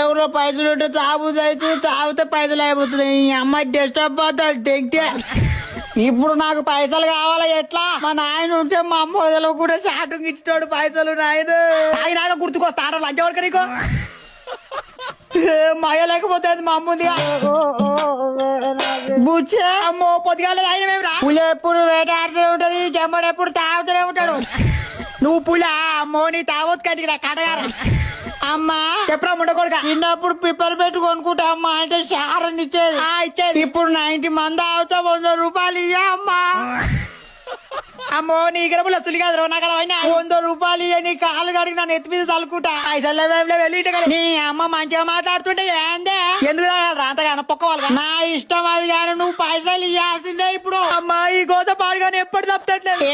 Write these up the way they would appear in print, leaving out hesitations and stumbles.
ఎవరో పైసలు ఉంటే తాగుతుంది అయితే తాగితే పైసలు అయిపోతున్నాయి. ఈ అమ్మాయి డిస్టర్బ్ అవుతాడు తెంగితే. ఇప్పుడు నాకు పైసలు కావాలా ఎట్లా? మా నాయన ఉంటే మా అమ్మ వదలు కూడా షాటింగ్ ఇచ్చాడు పైసలు. నాయన తాగినాక గుర్తుకొస్తాడు లంచవడక నీకు మాయ లేకపోతే మా అమ్మ ఉంది బుచ్చే. అమ్మో పొద్దుగాల ఆయన మేము రా. పులి ఎప్పుడు వేటాడుతూనే ఉంటది, చెమ్మడు ఎప్పుడు తాగుతూనే ఉంటాడు. నువ్వు పులా అమ్మో నీ తాగొచ్చు కట్టిరా కడగారా. అమ్మా చెప్పరా ఉండకూడక. చిన్నప్పుడు పిప్పలు పెట్టి కొనుక్కుంటా అమ్మా అంటే షారని ఇచ్చేది. ఇచ్చేది. ఇప్పుడు 90 మంది అవుతా 100 రూపాయలు ఇయ్యా అమ్మా. అమ్మో నీ గరబులు అసలు కాదు నాకు 100 రూపాయలు ఇయ్య. నీ కాళ్ళు కడిగి నన్ను ఎత్తి మీద తలుకుంటా. పైసలు వెళ్ళి నీ అమ్మ మంచిగా మాట్లాడుతుంటే ఏందే ఎందుకు రాంతగా పొక్క వాళ్ళు. నా ఇష్టం అది కానీ నువ్వు పైసలు ఇవ్వాల్సిందే ఇప్పుడు. అమ్మా ఈ గోత పాడుగానే ఎప్పుడు తప్పట్లేదు.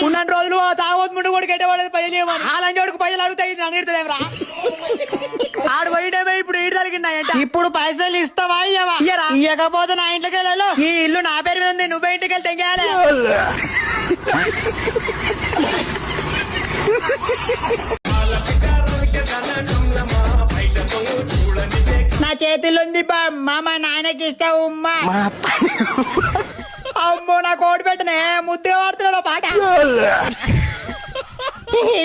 ఉన్న రోజులు తాగోతు ముందు కూడా గెట్టవాడేది పైసలు ఆలంజోడికి పైసలు అడుగుతాయి నన్ను ఇడతలేమరా. ఆడు పోయిటమే ఇప్పుడు ఈడు తలిగిండాయంట. ఇప్పుడు పైసలు ఇస్తావా ఇయ్యవా? ఇయ్యకపోతే నా ఇంట్లోకి వెళ్ళాలి. ఈ ఇల్లు నా పేరు మీద ఉంది, నువ్వే ఇంటికి వెళ్ళి తెంగేయాలి. నా చేతిలో ఉంది మామ నాయనకి ఇస్తావు ఉమ్మా. అమ్మో నా కోడి పెట్టనే ముద్దుగా వాడుతున్నావు పాట.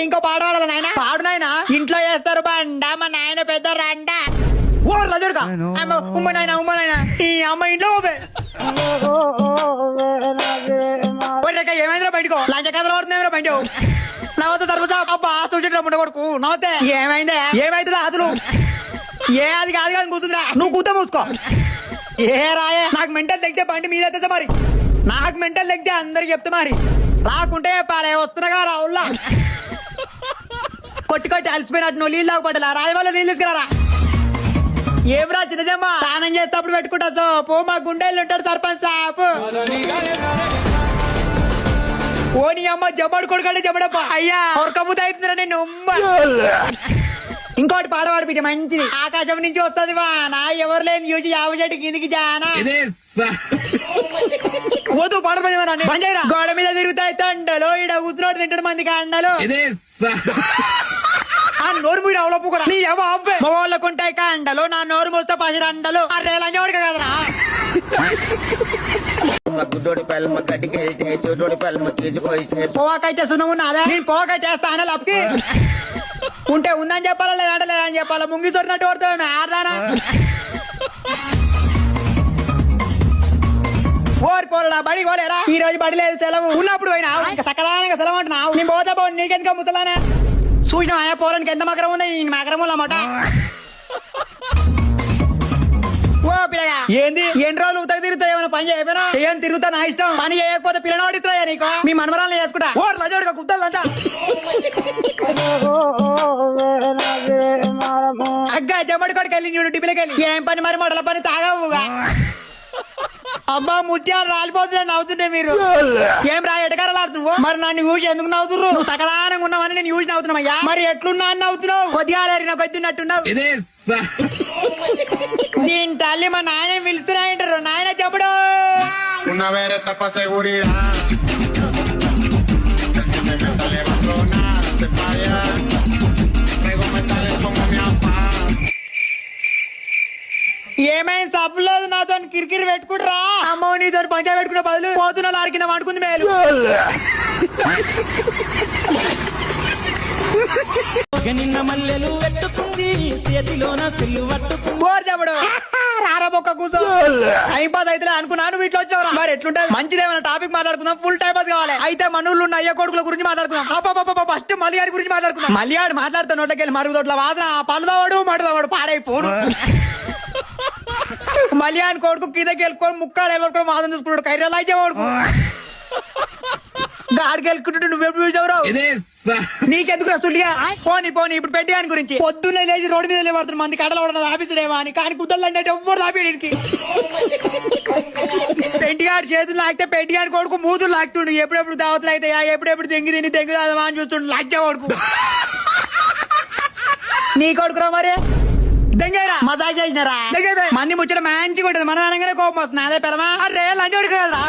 ఇంకో పాట పాడాలి నాయన. పాడు నాయన. ఇంట్లో చేస్తారు బండ మా నాయన పెద్ద రండ. ఉమ్మ నాయన ఉమ్మ నాయన ఈ అమ్మ ఇంట్లో ఏమైందిరా బయటకు లంచ కథలు పడుతున్నాయి బయట. నవ్వుతా తర్వాత అబ్బా చూసేట ముండ కొడుకు నవ్వుతే ఏమైందే ఏమైతుందా అసలు ఏ అది కాదు కాదు కూతుందిరా. నువ్వు కూత మూసుకో. ఏ రాయే నాకు మెంటల్ తెగితే బండి మీద ఎత్తే మరి. నాకు మెంటల్ తెగితే అందరికి చెప్తే మరి. రాకుంటే పాలే వస్తున్నాగా రావుల్లా కొట్టి కొట్టి అలసిపోయినట్టు నువ్వు నీళ్ళు తాగుపడ్డా రాయ వల్ల నీళ్ళు తీసుకురారా. ఏమిరా చిన్నజమ్మ స్నానం చేసేటప్పుడు పెట్టుకుంటా సోపు. మా గుండెలు ఉంటాడు సర్పంచ్ సాపు. ఓ నీ అమ్మ జబ్బడు కొడుకంటే జబ్బడప్ప అయ్యా కొరకపోతే అవుతుందిరా నేను ఉమ్మ. ఇంకోటి పాడవాడు బిడ్డ మంచిది. ఆకాశం నుంచి వస్తుంది వా నా ఎవరు లేని చూసి 50 చెట్టు కిందికి జానా వద్దు పాడపడి పంజాయిరా. గోడ మీద తిరుగుతాయి తండలు ఈడ కూర్చున్నోడు తింటాడు మందికి అండలు. ఆ నోరు మీరు అవలపు కూడా నీ ఎవ అవ్వే మగవాళ్ళకు ఉంటాయి కండలు. నా నోరు మోస్తే 10 రండలు. అరే లంచవాడిక కదరా. పోవాకైతే సున్నం ఉన్నదా? నేను పోవాకైతే వేస్తానా లప్కి ఉంటే ఉందని చెప్పాలా లేదంటే లేదని చెప్పాలా. ముంగి దొరినట్టు కొడతామే ఆడదానా. ఓరి పోరా బడి పోలేరా. ఈ రోజు బడి లేదు సెలవు. ఉన్నప్పుడు పోయినా ఇంకా సకదానంగా సెలవు అంటున్నావు. నేను పోతా పో నీకెందుకు ముసలానే చూసిన ఆయా పోరానికి ఎంత మకరం ఉంది. ఈ మకరం అన్నమాట. ఓ పిల్లగా ఏంది ఎన్ని రోజులు ఉతక తిరుగుతావు? ఏమైనా పని చేయకపోయినా చేయని తిరుగుతా నా ఇష్టం. పని చేయకపోతే పిల్లలు అడుగుతాయా నీకు? మీ మనమరాలను చేసుకుంటా. ఓ లజోడుగా కుద్దాలంట అగ్గా జమ్మడి కొడుకు వెళ్ళి చూడు టిపిలకి వెళ్ళి ఏం పని మరి మొదల పని తాగవుగా. అబ్బా ముత్యాలు రాలిపోతున్నా నవ్వుతుంటే మీరు. ఏం రా ఎటకారాలు ఆడుతున్నావు? మరి నన్ను యూజ్ ఎందుకు నవ్వుతున్నారు? నువ్వు సకదానంగా ఉన్నావని నేను యూజ్ నవ్వుతున్నావయ్యా. మరి ఎట్లున్నా అని నవ్వుతున్నావు? కొద్దిగా నాకు వద్దున్నట్టున్నావు. దీని తల్లి మా నాయన పిలుస్తున్నాయంటారు. నాయన చెప్పడు ఏమైంది సబ్బులేదు నాతో కిరికిరి పెట్టుకుంటారా? అమ్మో నీతో పంచాయతీ పెట్టుకునే బదులు పోతున్న లారి కింద వండుకుంది మేలు. నిన్న మల్లెలు పెట్టుకుంది చేతిలోన సెల్లు పట్టుకుంది. రారా బొక్క కూర్చో. టైం పాస్ అయితే అనుకున్నాను వీటిలో వచ్చావు. మరి ఎట్లుంటది? మంచిదేమైనా టాపిక్ మాట్లాడుకుందాం. ఫుల్ టైం పాస్ కావాలి. అయితే మనూళ్ళు ఉన్న అయ్య కొడుకుల గురించి మాట్లాడుకుందాం. ఫస్ట్ మల్లిగాడి గురించి మాట్లాడుకుందాం. మల్లిగాడు మాట్లాడుతాను నోట్లకెళ్ళి మరుగుదొడ్ల వాసన పలుదవాడు మటుదవాడు పాడైపోను. మల్లిగాని కొడుకు కిందకి వెళ్ళుకొని ముక్కాడు వెళ్ళుకొని వాదన చూసుకున్నాడు. కైరలా ఇచ్చేవాడు గాడికి వెళ్ళుకుంటుంటే నువ్వెప్పుడు చూసావు? నీకెందుకు రసులుగా పోనీ పోనీ. ఇప్పుడు పెట్టాని గురించి పొద్దున్నే లేచి రోడ్డు మీద పడుతున్న మంది కడలు పడుతుంది ఆఫీసుడేమో అని. కానీ కుద్దలు అంటే ఎవ్వరు ఆపేడికి పెంటిగాడి చేతులు లాగితే పెంటిగాడి కొడుకు మూతులు లాగుతుండు. ఎప్పుడెప్పుడు దావతులు అవుతాయా ఎప్పుడెప్పుడు తెంగి తిని తెంగుదామా అని చూస్తుండు. లాగ్జా కొడుకు నీ కొడుకురా మరి దెంగేరా మజాక్ చేసినారా? మంది ముచ్చట మంచిగా ఉంటుంది. మన అనగానే కోపం వస్తుంది. అదే పిల్లమా అరే లంచోడు కదరా.